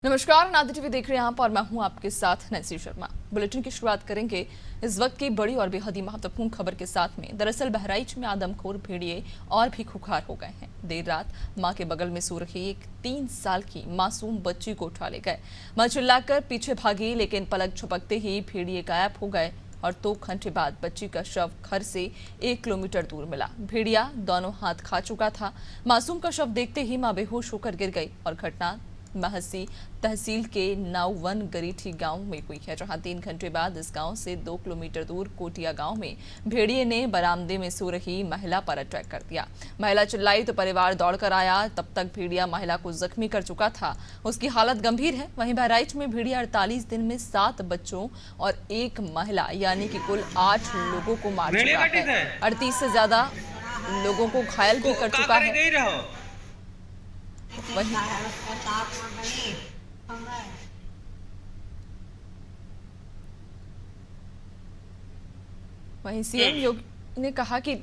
नमस्कार, नादिर टीवी देख रहे हैं आप और मैं हूं आपके साथ नैन्सी शर्मा। बुलेटिन की शुरुआत करेंगे इस वक्त की बड़ी और बेहद ही महत्वपूर्ण खबर के साथ में। दरअसल बहराइच में आदमखोर भेड़िए और भी खुखार हो गए हैं। देर रात मां के बगल में सो रही एक 3 साल की मासूम बच्ची को उठा ले गए। मां चिल्लाकर पीछे भागी, लेकिन पलक झपकते ही भेड़िए गायब हो गए और 2 घंटे बाद बच्ची का शव घर से 1 किलोमीटर दूर मिला। भेड़िया दोनों हाथ खा चुका था। मासूम का शव देखते ही मां बेहोश होकर गिर गई और घटना महसी तहसील के नाउवन गरीठी गांव में हुई है, जहां 3 घंटे बाद इस गांव से 2 किलोमीटर दूर कोटिया गांव में भेड़िए ने बरामदे में सो रही महिला पर अटैक कर दिया। महिला चिल्लाई तो परिवार दौड़कर आया। तब तक भेड़िया महिला को जख्मी कर चुका था। उसकी हालत गंभीर है। वहीं बहराइच में भेड़िया 48 दिन में 7 बच्चों और 1 महिला यानी कि कुल 8 लोगों को मार चुका है। 38 से ज्यादा लोगों को घायल भी कर चुका है। वहीं सीएम योगी ने कहा कि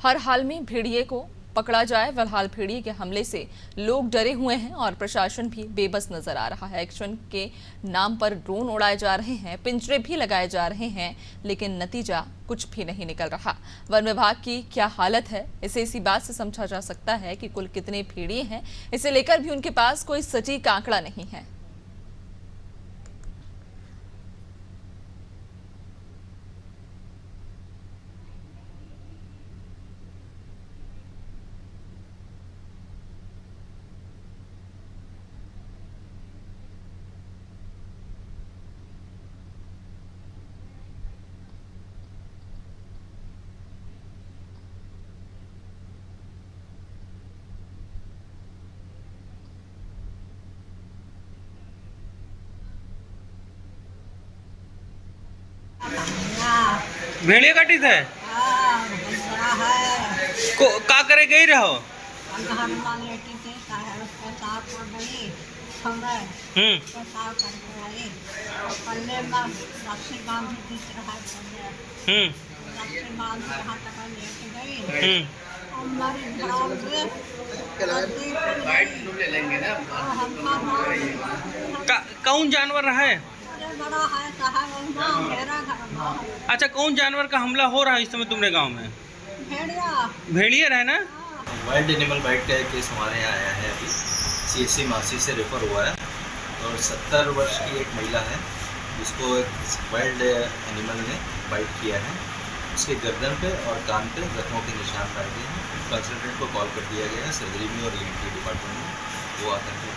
हर हाल में भेड़िए को पकड़ा जाए। फिलहाल भेड़िए के हमले से लोग डरे हुए हैं और प्रशासन भी बेबस नजर आ रहा है। एक्शन के नाम पर ड्रोन उड़ाए जा रहे हैं, पिंजरे भी लगाए जा रहे हैं, लेकिन नतीजा कुछ भी नहीं निकल रहा। वन विभाग की क्या हालत है, इसे इसी बात से समझा जा सकता है कि कुल कितने भेड़िए हैं। इसे लेकर भी उनके पास कोई सटीक आंकड़ा नहीं है। भेड़िया काटी थे को का करे गई रहो। कौन जानवर रहा है? अच्छा, कौन जानवर का हमला हो रहा है इस समय तुम्हारे गांव में? भेड़िया रहे ना। वाइल्ड एनिमल बाइट का एक केस हमारे यहाँ आया है। अभी सीएससी मासी से रेफर हुआ है और 70 वर्ष की एक महिला है जिसको एक वाइल्ड एनिमल ने बाइट किया है। उसके गर्दन पे और कान पे जख्मों के निशान पाए गए हैं। कंसल्टेंट को कॉल कर दिया गया है सर्जरी में और ईएनटी डिपार्टमेंट में, वो आकर के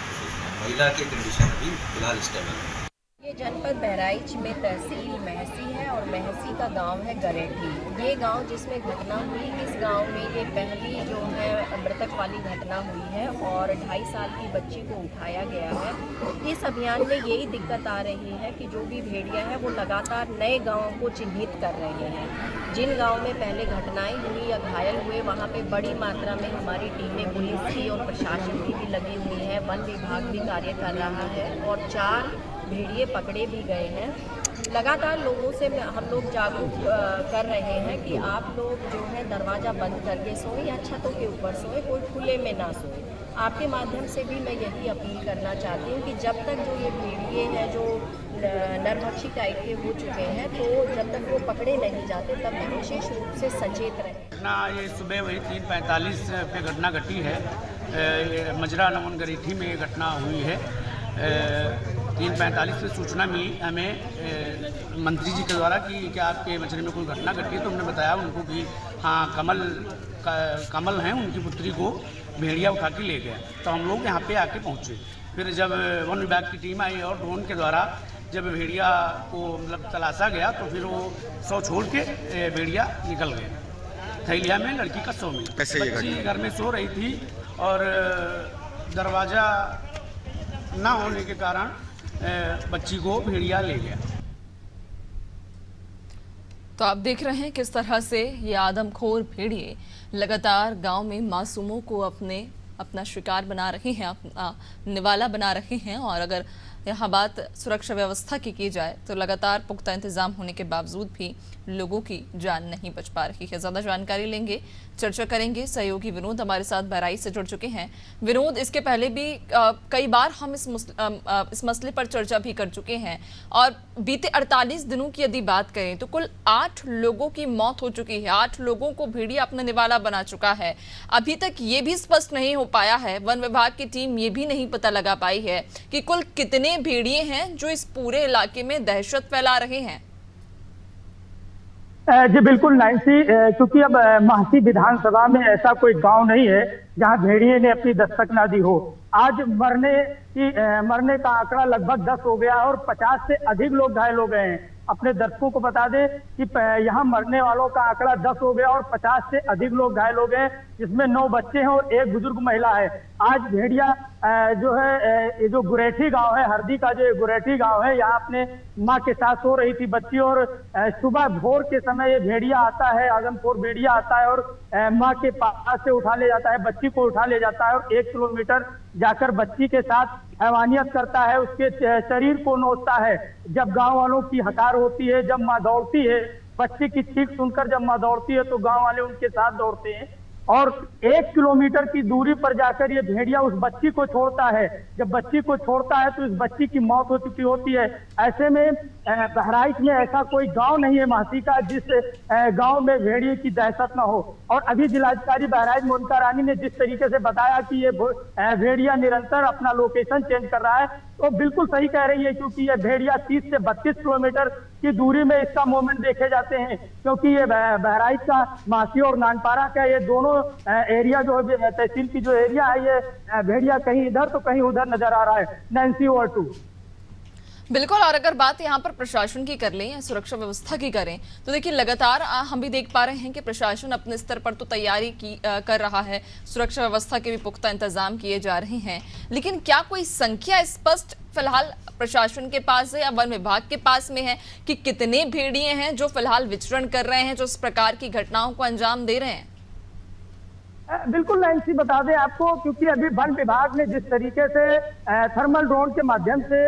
महिला की कंडीशन अभी फिलहाल स्टेबल है। ये जनपद बहराइच में तहसील महसी है और महसी का गांव है गरेठी। ये गांव जिसमें घटना हुई, इस गांव में ये पहली जो है मृतक वाली घटना हुई है और 2.5 साल की बच्ची को उठाया गया है। इस अभियान में यही दिक्कत आ रही है कि जो भी भेड़िया है वो लगातार नए गाँवों को चिन्हित कर रहे हैं। जिन गाँव में पहले घटनाएँ हुई या घायल हुए वहाँ पर बड़ी मात्रा में हमारी टीमें पुलिस की और प्रशासन की भी लगी हुई है। वन विभाग भी कार्य कर रहा है और 4 भेड़िए पकड़े भी गए हैं। लगातार लोगों से हम लोग जागरूक कर रहे हैं कि आप लोग जो है दरवाज़ा बंद करके सोएं या छतों के ऊपर सोएं, कोई खुले में ना सोएं। आपके माध्यम से भी मैं यही अपील करना चाहती हूँ कि जब तक जो ये भेड़िए हैं जो नरभक्षी टाइप के हो चुके हैं, तो जब तक वो पकड़े नहीं जाते तब तक विशेष रूप से सचेत रहें। घटना ये सुबह वही 3:45 पे घटना घटी है। मजरा नवन गरीठी में ये घटना हुई है। 3:45 से सूचना मिली हमें मंत्री जी के द्वारा कि क्या आपके मछली में कोई घटना घटी है। तो हमने बताया उनको कि हाँ, कमल हैं, उनकी पुत्री को भेड़िया उठा के ले गया। तो हम लोग यहाँ पे आके पहुँचे। फिर जब वन विभाग की टीम आई और ड्रोन के द्वारा जब भेड़िया को मतलब तलाशा गया तो फिर वो शव छोड़ के भेड़िया निकल गया। थैलिया में लड़की का शव मिला। बच्ची घर में सो रही थी और दरवाज़ा ना होने के कारण बच्ची को भेड़िया ले गया। तो आप देख रहे हैं किस तरह से ये आदमखोर भेड़िए लगातार गांव में मासूमों को अपना शिकार बना रहे हैं, अपना निवाला बना रहे हैं। और अगर यहाँ बात सुरक्षा व्यवस्था की जाए तो लगातार पुख्ता इंतजाम होने के बावजूद भी लोगों की जान नहीं बच पा रही है। ज्यादा जानकारी लेंगे, चर्चा करेंगे। सहयोगी विनोद हमारे साथ बहराइच से जुड़ चुके हैं। विनोद, इसके पहले भी कई बार हम इस मसले पर चर्चा भी कर चुके हैं और बीते 48 दिनों की यदि बात करें तो कुल 8 लोगों की मौत हो चुकी है। 8 लोगों को भेड़िया अपना निवाला बना चुका है। अभी तक ये भी स्पष्ट नहीं हो पाया है, वन विभाग की टीम ये भी नहीं पता लगा पाई है कि कुल कितने भेड़िए हैं जो इस पूरे इलाके में दहशत फैला रहे हैं। जी बिल्कुल नैन्सी, क्योंकि अब महासी विधानसभा में ऐसा कोई गांव नहीं है जहां भेड़िए ने अपनी दस्तक ना दी हो। आज मरने का आंकड़ा लगभग 10 हो गया और 50 से अधिक लोग घायल हो गए हैं। अपने दर्शकों को बता दें कि यहाँ मरने वालों का आंकड़ा 10 हो गया और 50 से अधिक लोग घायल हो गए, जिसमें 9 बच्चे हैं और 1 बुजुर्ग महिला है। आज भेड़िया जो है ये जो गुरेठी गांव है, हरदी का जो गुरेठी गांव है, यहाँ अपने माँ के साथ सो रही थी बच्ची और सुबह भोर के समय ये भेड़िया आता है, आदमखोर भेड़िया आता है और माँ के पास से उठा ले जाता है, बच्ची को उठा ले जाता है और 1 किलोमीटर जाकर बच्ची के साथ हैवानियत करता है, उसके शरीर को नोचता है। जब गांव वालों की हकार होती है, जब माँ दौड़ती है, बच्चे की चीख सुनकर जब माँ दौड़ती है तो गांव वाले उनके साथ दौड़ते हैं और 1 किलोमीटर की दूरी पर जाकर ये भेड़िया उस बच्ची को छोड़ता है। जब बच्ची को छोड़ता है तो इस बच्ची की मौत हो चुकी होती है। ऐसे में बहराइच में ऐसा कोई गांव नहीं है महासी का जिस गांव में भेड़िए की दहशत न हो। और अभी जिलाधिकारी बहराइच मोनिका रानी ने जिस तरीके से बताया कि ये भेड़िया निरंतर अपना लोकेशन चेंज कर रहा है, तो बिल्कुल सही कह रही है, क्योंकि ये भेड़िया 30 से 32 किलोमीटर की दूरी में इसका मूवमेंट देखे जाते हैं, क्योंकि ये बहराइच का महासी और नानपारा का ये दोनों एरिया जो है तहसील की जो एरिया है, ये भेड़िया कहीं इधर तो कहीं उधर नजर आ रहा है। Nancy over to. बिल्कुल, और अगर बात यहाँ पर प्रशासन की कर लें या सुरक्षा व्यवस्था की करें तो देखिए लगातार हम भी देख पा रहे हैं कि प्रशासन अपने स्तर पर तो तैयारी कर रहा है, सुरक्षा व्यवस्था के भी पुख्ता इंतजाम किए जा रहे हैं, लेकिन क्या कोई संख्या स्पष्ट फिलहाल प्रशासन के पास है या वन विभाग के पास में है कि कितने भेड़िए हैं जो फिलहाल विचरण कर रहे हैं, जो इस प्रकार की घटनाओं को अंजाम दे रहे हैं? बिल्कुल नैन्सी, बता दें आपको, क्योंकि अभी वन विभाग ने जिस तरीके से थर्मल ड्रोन के माध्यम से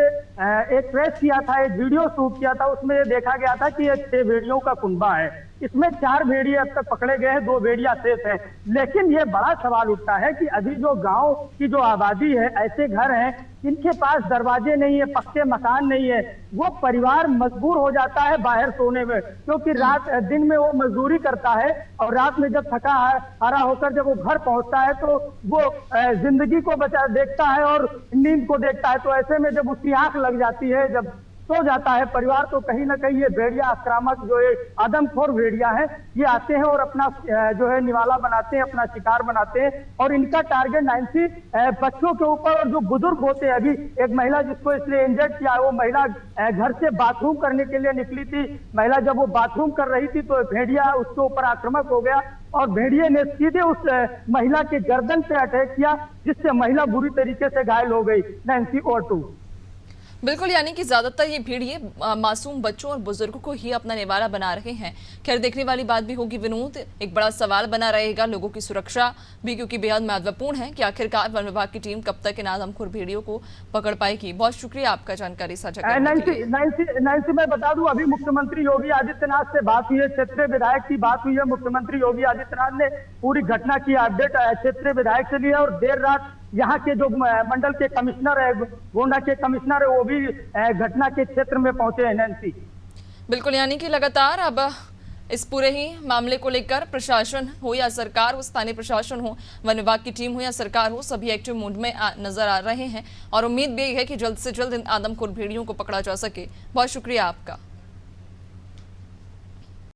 एक ट्रेस किया था, एक वीडियो शूट किया था, उसमें ये देखा गया था कि ये 6 भेड़ियों का कुनबा है। इसमें 4 भेड़िए अब तक पकड़े गए हैं, 2 भेड़िया शेष है। लेकिन ये बड़ा सवाल उठता है कि अभी जो गांव की जो आबादी है, ऐसे घर हैं जिनके पास दरवाजे नहीं है, पक्के मकान नहीं है, वो परिवार मजबूर हो जाता है बाहर सोने में, क्योंकि दिन में वो मजदूरी करता है और रात में जब थका हारा होकर जब वो घर पहुंचता है तो वो जिंदगी को देखता है और नींद को देखता है। तो ऐसे में जब उसकी आंख लग जाती है, जब सो जाता है परिवार, तो कहीं ना कहीं ये भेड़िया आक्रामक जो है आदमखोर भेड़िया है, ये आते हैं और अपना जो है निवाला बनाते हैं, अपना शिकार बनाते हैं। और इनका टारगेट नैन्सी बच्चों के ऊपर और जो बुजुर्ग होते हैं। अभी एक महिला जिसको इसलिए इंजर्ड किया, वो महिला घर से बाथरूम करने के लिए निकली थी। महिला जब वो बाथरूम कर रही थी तो भेड़िया उसके ऊपर आक्रामक हो गया और भेड़िए ने सीधे उस महिला के गर्दन पे अटैक किया, जिससे महिला बुरी तरीके से घायल हो गई। नैन्सी और 2। बिल्कुल, यानी कि ज्यादातर ये भेड़िए मासूम बच्चों और बुजुर्गों को ही अपना निवाला बना रहे हैं। खैर, देखने वाली बात भी होगी विनोद, एक बड़ा सवाल बना रहेगा लोगों की सुरक्षा भी, क्योंकि बेहद महत्वपूर्ण है कि आखिरकार वन विभाग की टीम कब तक इन आदमखोर भेड़ियों को पकड़ पाएगी। बहुत शुक्रिया आपका जानकारी साझा करने के लिए। नैन्सी, मैं बता दूं, अभी मुख्यमंत्री योगी आदित्यनाथ से बात हुई है, क्षेत्रीय विधायक की बात हुई है। मुख्यमंत्री योगी आदित्यनाथ ने पूरी घटना की अपडेट क्षेत्रीय विधायक से लिया और देर रात यहाँ के जो मंडल के कमिश्नर है, गोंडा के कमिश्नर है, वो भी घटना के क्षेत्र में पहुंचे हैं। नैन्सी, बिल्कुल, यानी कि लगातार अब इस पूरे ही मामले को लेकर प्रशासन हो या सरकार हो, स्थानीय प्रशासन हो, वन विभाग की टीम हो या सरकार हो, सभी एक्टिव मोड में नजर आ रहे हैं और उम्मीद भी है कि जल्द से जल्द इन आदमखोर भेड़ियों को पकड़ा जा सके। बहुत शुक्रिया आपका।